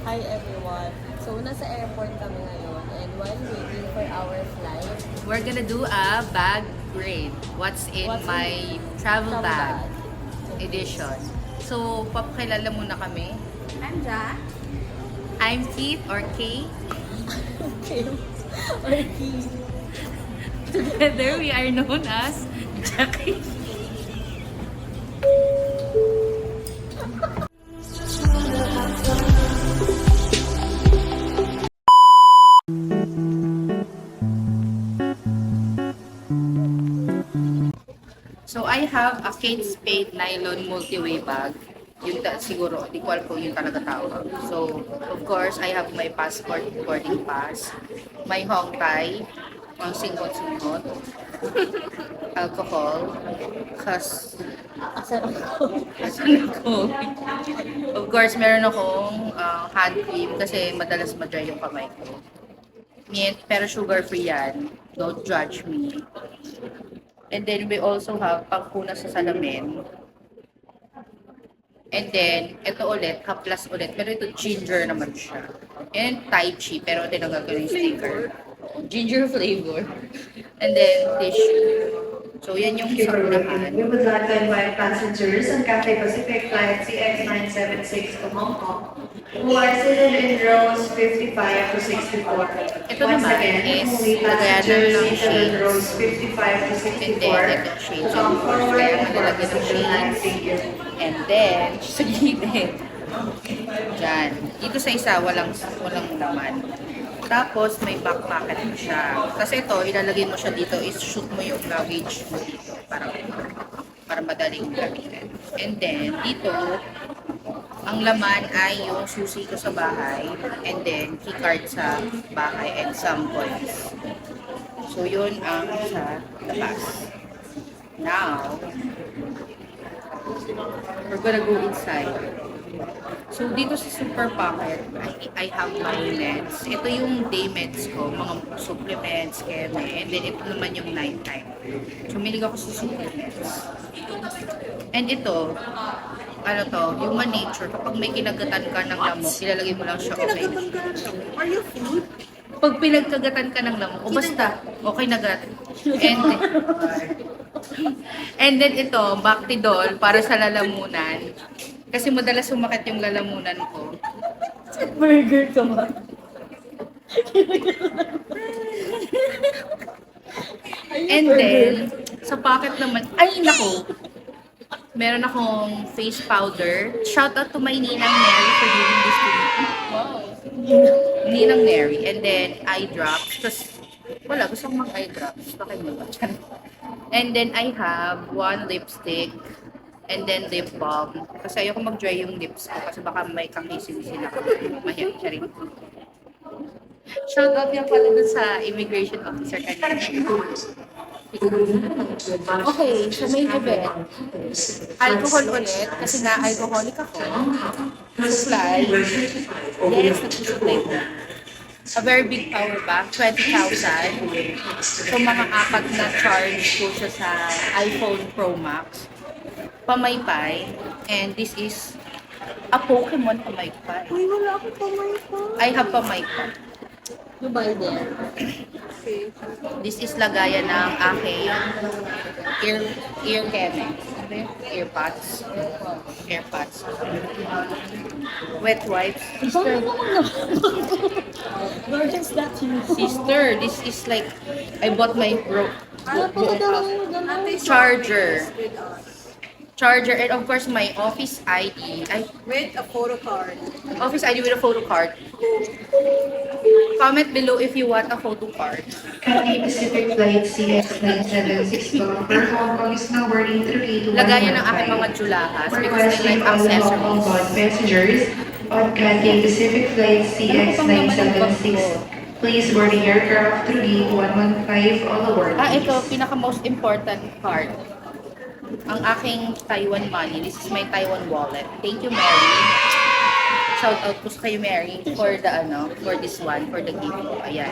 Hi everyone. So, nasa airport kami ngayon and while waiting for our flight, We're gonna do a bag grade. What's in what's my in travel travel bag bag? edition. So, papakilala muna kami. I'm Jack. I'm Keith or Kay. Okay. Or key. Together, we are known as Jackie. So, I have a Kate Spade nylon multi-way bag. Yung siguro, di ko alam kung yung talaga tawag. So, of course, I have my passport boarding pass, my Hong Tai, ang singot-singot, alcohol, kas Asan ako? asan ako? Of course, meron akong hand cream kasi madalas ma-dry yung kamay ko. Pero sugar-free yan. Don't judge me. And then we also have pangkuna sa salamin. And then, ito ulit, haplas ulit. Pero ito ginger naman siya. And Tai Chi, pero tinanggal ko na yung sticker. Ginger flavor. And then, tissue. So, yan yung Thank you sa for unahan. waiting. We would like to invite passengers on Cathay Pacific Flight CX976 to Hong Kong who are seated in rows 55 to 64. Ito Once naman again, is only lagayan passengers ng seated in shades. rows 55 to And then, 64 ito shades. to So, come of course, forward kaya and malalagyan ng participate. shades. Thank you. And then, sa gilid. Diyan. Dito sa isa, walang laman. Tapos, may back pocket mo siya. Kasi ito, ilalagay mo siya dito, is-shoot mo yung luggage mo dito. Para madaling gamitin. And then, dito, ang laman ay yung susi ko sa bahay. And then, keycard sa bahay and some coins. So, yun ang sa labas. Now, we're gonna go inside. So, dito sa Super Pocket, I have my meds. Ito yung day meds ko, mga supplements, keme, and then ito naman yung night time. So, milig ako sa supplements. And ito, ano to, human nature, kapag may kinagatan ka ng lamok, ilalagay mo lang siya, okay. Are you food? Pag pinagkagatan ka ng lamok, o basta, okay na gat. And then ito, Bactidol para sa lalamunan. Kasi madalas sumakit yung lalamunan ko. Burger ka ba? And then, sa pocket naman, ay nako, meron akong face powder. Shout out to my Ninang Mary for giving this to me. Wow. Ninang Mary. And then, eye drops. Tapos, wala, gusto kong mag-eye drops. Bakit mo ba? And then, I have one lipstick. And then, lip balm. Kasi ayoko mag-dry yung lips ko. Kasi baka may kakising sila. Mahirap siya rin. Shout out yung pala dun sa immigration officer kanina. Okay, so may event. Alcohol ulit, kasi nga alcoholic ako. Supply. Yes, nag-supply ko. A very big power bank, 20,000. So mga apat na charge ko siya sa iPhone Pro Max. Pamaypay. And this is a Pokemon pamaypay. Uy, wala akong kamay pa. I have pamaypay. You buy there. Okay. This is lagayan ng aking ear keme. Earpods. Airpods. Wet wipes. Sister. Where is that you? Sister, this is like, I bought my Ano pa dalawa mo Ate, charger. with us. Charger, and of course my office ID. With a photo card. Office ID with a photo card. Comment below if you want a photo card. Cathay Pacific Flight CX976 bound for Hong Kong is now boarding 3 to Lagayan ng aking mga julahas because I Requesting like all Hong Kong accessories. bound passengers on Cathay Pacific Flight CX976. Please board the aircraft through gate 115 all aboard. Ito, pinaka most important part. Ang aking Taiwan money. This is my Taiwan wallet. Thank you, Mary. Shout out po sa kayo, Mary, for the for this one, for the gift ko. Ayan.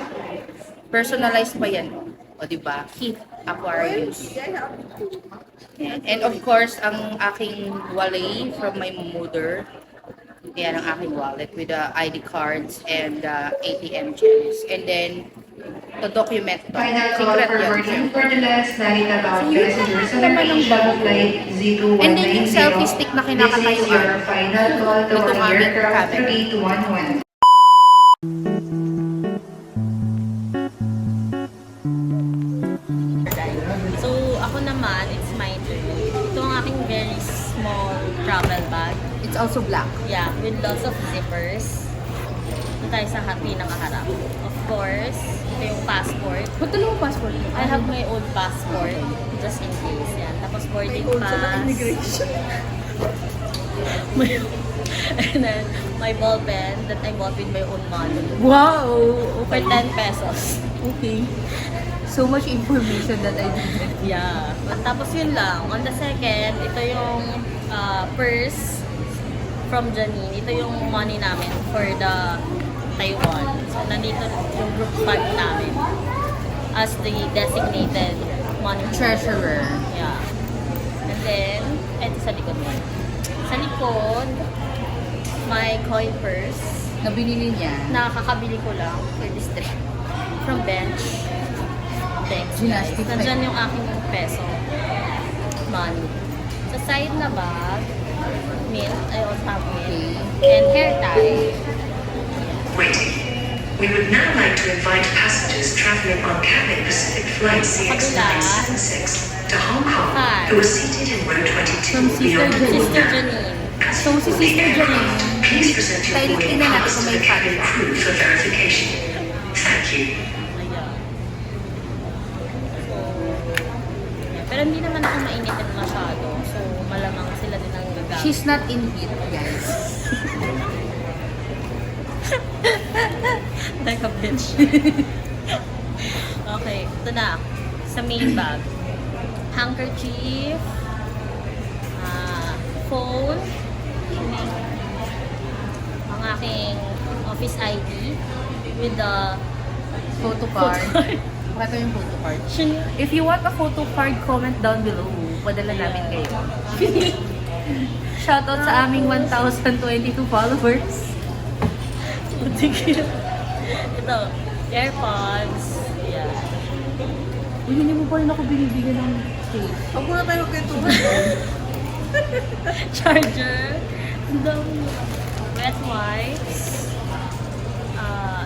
Personalized pa yan. O, diba? Keith Aquarius. And of course, ang aking wallet from my mother. Yan ang aking wallet with the ID cards and ATM gems. And then, to document to. Final call Secret for yun. boarding for the last Narita bound So, yun passengers on naman ang Asia bago. flight Z2190. And then yung selfie stick na This is kinakatayuan. your final call to Itong our aming aircraft camera. 3811. So, ako naman, it's my turn. Ito ang aking very small travel bag. It's also black. Yeah, with lots of zippers. Ito tayo sa pinakaharap. Of course, ito yung passport. Ba't dalawang passport mo? I have my own passport, just in case. Yan. Tapos boarding pass. And then, my ball pen that I bought with my own money. Wow! For 10 pesos. Okay. So much information that I didn't. Yeah. Tapos yun lang. On the second, ito yung purse from Janine. Ito yung money namin for the Taiwan. So, nandito yung group fund namin as the designated money Treasurer. Yeah. And then, eto sa likod mo. Sa likod, my coin purse Na binili niya. na kakabili ko lang for this trip. From Bench. Thanks, guys. Gymnastic Nandyan yung aking peso money. Sa side na bag, mint. I also have mint. And hair tie. Waiting. We would now like to invite passengers traveling on Cathay Pacific Flight CX976 to Hong Kong Hi. who are seated in row 22 beyond the Sister window. Janine. So, si Sister Janine, Please present your Tayo boarding tingnan natin pass kung to may the cabin file. crew for verification. Thank you. Ayan. So, yeah. Pero hindi naman ako mainitin masyado. So, malamang sila din ang gagamit. she's not in heat, guys. Like a bitch. Okay, ito na. Sa main bag. Handkerchief. Phone. Ang aking office ID with the Photo card. Pakita yung photo card. Shin- If you want a photo card, comment down below. Padala namin kayo. Shoutout sa aming 1,022 followers. Ito, AirPods. Yeah. Uy, hindi mo pa rin ako binibigyan ng cake. Huwag muna tayo magkwentuhan. Charger. The wet wipes.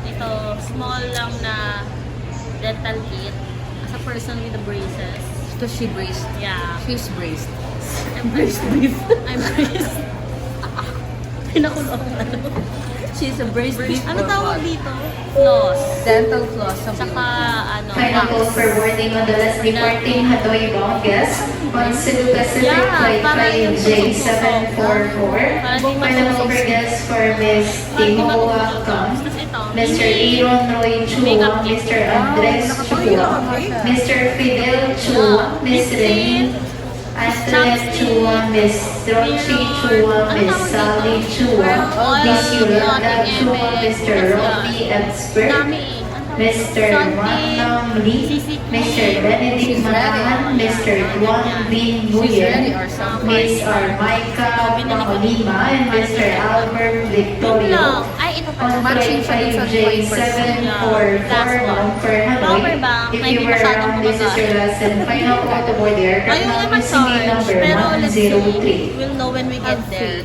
Ito, small lang na dental kit. As a person with the braces. So she braced. Yeah. She's braced. I'm braced. I'm braced. Pinakulong ano. She's a braced beef Ano or tawag what? dito? Floss. Dental floss. Tsaka ano. Final call for boarding on the last departing Hanoi bound guest on Cebu Pacific Yeah, Flight para yung J744. Para di Final call for guests for Miss Timoa Kang, Tapos ito. Mr. Aaron Roy Chua, Mr. Andres Chua, Mr. Fidel Chua, Miss Rene Antoinette Chua, Miss Rochi Chua, Miss Sally Chua, Miss Yolanda Chua, Mr. Robbie Expert, Dami. Mr. Wanam Lee, Mr. Benedict Manahan, Mr. Duan Bin Buyen, Miss Armaika Paulima, and Mr. Albert Victorio. Ay, ito pa. On Matching flight siya dun sa 5J744 long for Power Hanoi. bank, If hindi you were masyadong around, this is your last and final call to board the aircraft Ayaw now naman using gate charge. number Pero let's see. 103. We'll know when we get there.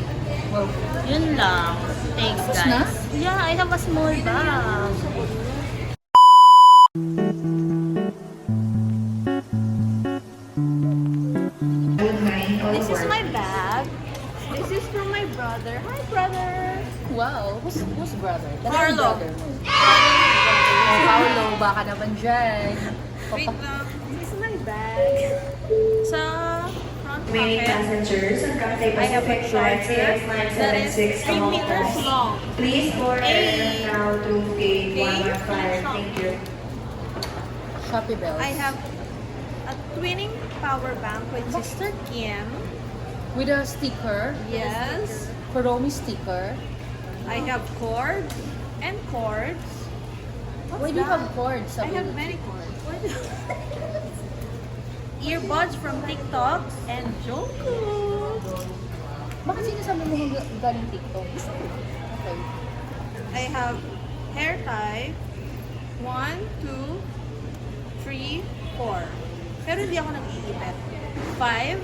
Yun lang. Thanks, Tapos na? guys. Yeah, I have a small bag. This is my bag. This is from my brother. Hi, brother. Wow. Who's brother? Carlo. Brother. Oh, Paolo, baka naman dyan. Wait lang. This is my bag. Sa front Remaining pocket, passengers on Cathay I have a Pacific Flight charger that is 6 3 meters long. Please board Hey. now to gate Okay. 115. Thank you. Shopee bells. I have a twinning power bank with Sister Kim. With a sticker. Yes. Kuromi sticker. I have cords and cords. Why do you have cords? I have many cords. Earbuds from TikTok and Jungkook. Bakit sinasabi mo galing TikTok? Okay. I have hair tie. 1, 2, 3, 4. Pero hindi ako nag-iipit. 5,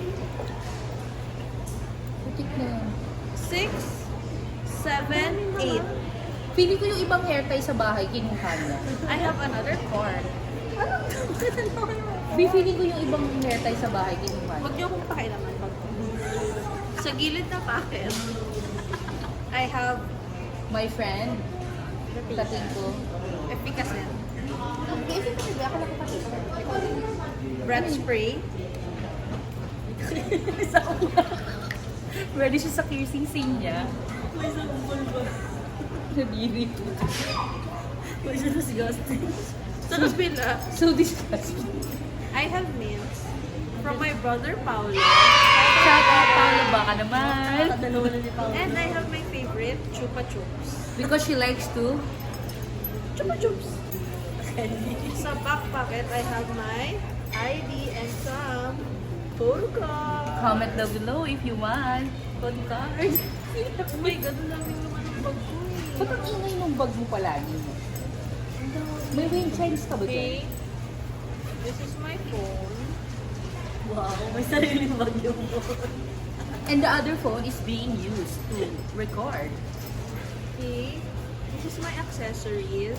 Putik na yan. 6, 7, 8. Feeling ko yung ibang hair tie sa bahay, kinuha niya. I have another 4. Feeling ko yung ibang hair tie sa bahay, kinuha niya. Huwag niyo akong pakilaman pag sa gilid na packet. I have My friend, tating ko. efficacy, Okay, kasi ako nakapatid. breath spray, Ready siya sa kissing scene niya. May sampol ba? Nadiri. May siya disgusting. sa kabila. So disgusting. I have mints from my brother Paolo. Shout out, Paolo, baka naman. Nakadalawa na ni Paolo. And I have my favorite, Chupa Chups. Because she likes to. Chupa Chups. Sa back pocket, I have my ID and some photo card. Comment down below if you want. Code card. Oh my God, ang dami naman ng bag ko eh. Ba't ang ingay ng bag mo palagi? May wind chimes ka ba Okay. dyan? This is my phone. Wow, may sariling bagyo mo. And the other phone is being used to record. Okay. This is my accessories.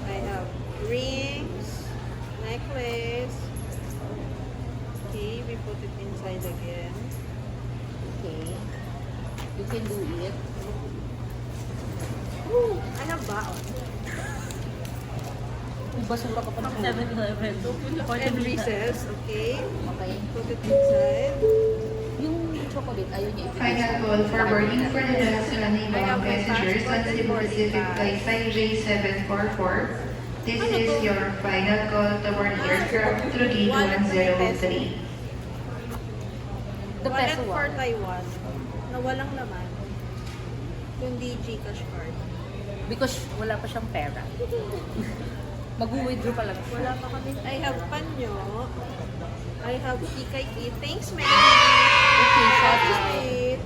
I have rings, necklace. Okay, we put it inside again. Okay. You can do it. Ooh, I have baon. May basura ka pa ng 7-Eleven. And recess, okay. Okay. Put it inside. Yung chocolate, ayaw niya Final call for boarding for the next running I have mga my passengers on passport Cebu boarding Pacific pass. Flight 5J744. This is your final call to board aircraft through gate 103. The Wallet peso for one. Taiwan na walang laman. Kundi Gcash card. Because wala pa siyang pera. Mag-withdraw pa lang. Wala pa kami. I have panyo. I have tikay eat. Thanks, Mary. Okay, shout out. Wait.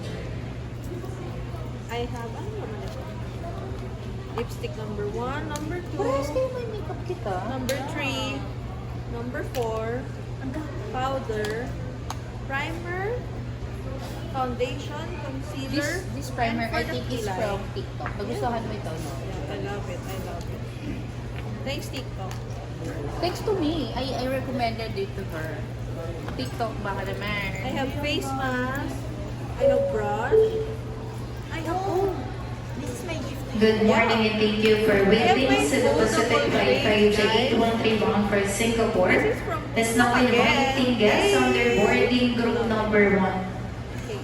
I have, ano naman ito? Lipstick number 1, number 2, Parehas kayo may makeup kita. number 3, number 4, powder, primer, foundation, concealer, This primer, and for I the think is kilay. from TikTok. Nagustuhan mo ito, no? Yeah, I love it. I love it. Thanks, TikTok. Thanks to me. I recommended it to her. TikTok, baka naman. I have face mask. I have brush. I have, oh, this is my gift. Good morning and thank you for waiting my Cebu Pacific Flight 5J813 bound for Singapore. This is from Let's now inviting guests on their boarding group number 1. Okay.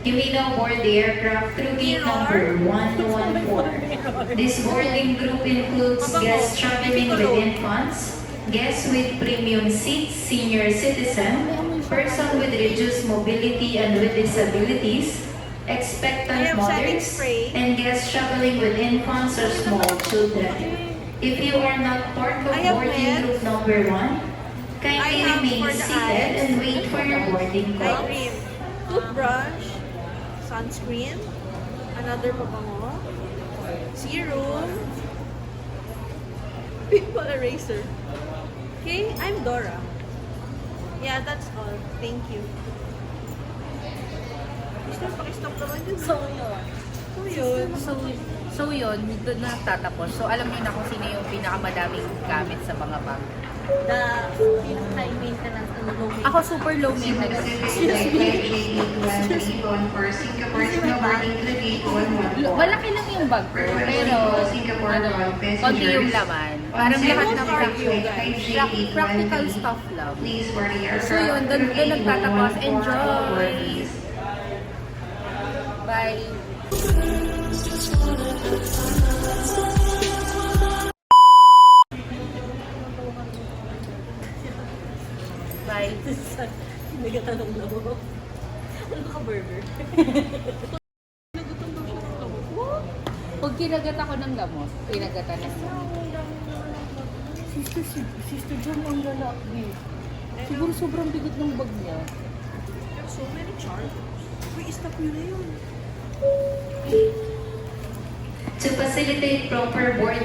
You may now board the aircraft through gate number 114. This boarding group includes guests traveling with infants, guests with premium seats, senior citizen, person with reduced mobility and with disabilities, I expectant have setting mothers, spray. and guests traveling with infants or small children. If you are not part of I have boarding meds. group number 1, kindly I have remain for the seated eyes. and wait for your boarding Eye call. cream. Toothbrush. Sunscreen. Another pabango. Serum. Pimple eraser. Okay, I'm Dora. Yeah, that's all. Thank you. Gusto pakistop naman yun. So, yun. So, yun. So yun, doon na tatapos. So alam niyo na kung sino yung pinakamadaming gamit sa mga bag. The high maintenance and low maintenance. Ako super low Cebu maintenance. Pacific Flight 5J813 bound for Singapore is now boarding through gate 114. Malaki lang yung bag ko, pero ano, konti yung laman. Parang lahat ng practical stuff lang. Please board the aircraft So yun, doon through gate nagtatapos. 114. Enjoy! Please. Bye! Bye! Nagatanong lang ako. Ano ka, burger? Pag kinagat ako ng gamot, kinagatan ng gamot. Sister John ang lalaki. Siguro sobrang bigat ng bag niya. So many chargers. Uy, stop nyo na yun. To facilitate proper boarding